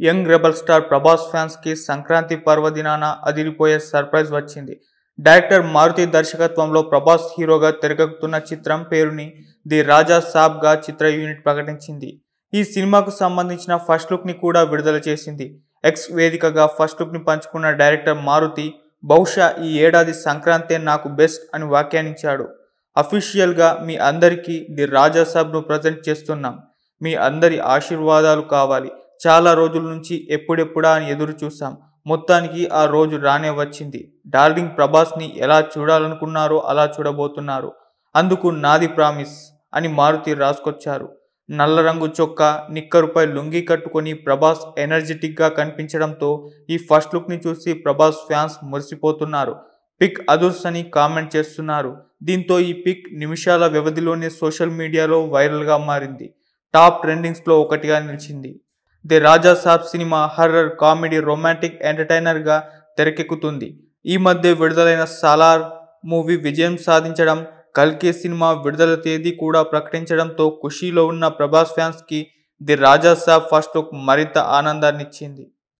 Young rebel star Prabhas fans కి సంక్రాంతి పర్వదినాన అదిరిపోయే సర్ప్రైజ్ వచ్చింది. డైరెక్టర్ మారుతి దర్శకత్వంలో ప్రభాస్ హీరోగా తెరకెక్కుతున్న చిత్రం పేరుని ది రాజా సాబ్ గా చిత్ర యూనిట్ ప్రకటించింది. ఈ సినిమాకు సంబంధించిన ఫస్ట్ లుక్ ని కూడా విడుదల చేసింది. ఎక్స్ వేదికగా ఫస్ట్ లుక్ ని పంచుకున్న డైరెక్టర్ మారుతి బహుశా ఈ ఏడాది సంక్రాంతే నాకు బెస్ట్ అని వ్యాఖ్యానించాడు. అఫీషియల్ గా మీ అందరికీ ది రాజా సాబ్ ను ప్రజెంట్ చేస్తున్నాం. మీ అందరి ఆశీర్వాదాలు కావాలి. చాలా రోజుల నుంచి ఎప్పుడెప్పుడా అని ఎదురు చూసాం. మొత్తానికి ఆ రోజు రానే వచ్చింది. డార్లింగ్ ప్రభాస్ ని ఎలా చూడాలనుకున్నారో అలా చూడబోతున్నారు. అందుకు నాది ప్రామిస్ అని మారుతి రాసుకొచ్చారు. నల్ల రంగు చొక్కా, నిక్కరుపై లుంగీ కట్టుకొని ప్రభాస్ ఎనర్జెటిక్ గా కనిపించడంతో ఈ ఫస్ట్ లుక్ ని చూసి ప్రభాస్ ఫ్యాన్స్ మురిసిపోతున్నారు. పిక్ అదుర్స్ అని కామెంట్ చేస్తున్నారు. దీంతో ఈ పిక్ నిమిషాల వ్యవధిలోనే సోషల్ మీడియాలో వైరల్ గా మారింది. టాప్ ట్రెండింగ్స్ లో ఒకటిగా నిలిచింది. The Raja Saab cinema horror, comedy, romantic entertainer గా తెరకెక్కుతుంది. ఈ మధ్య విడుదలైన సాలార్ మూవీ విజయం సాధించడం, కల్కి సినిమా విడుదల తేదీ కూడా ప్రకటించడంతో ఖుషీలో ఉన్న ప్రభాస్ ఫ్యాన్స్ కి the Raja Saab first look మరింత ఆనందాన్నిచ్చింది.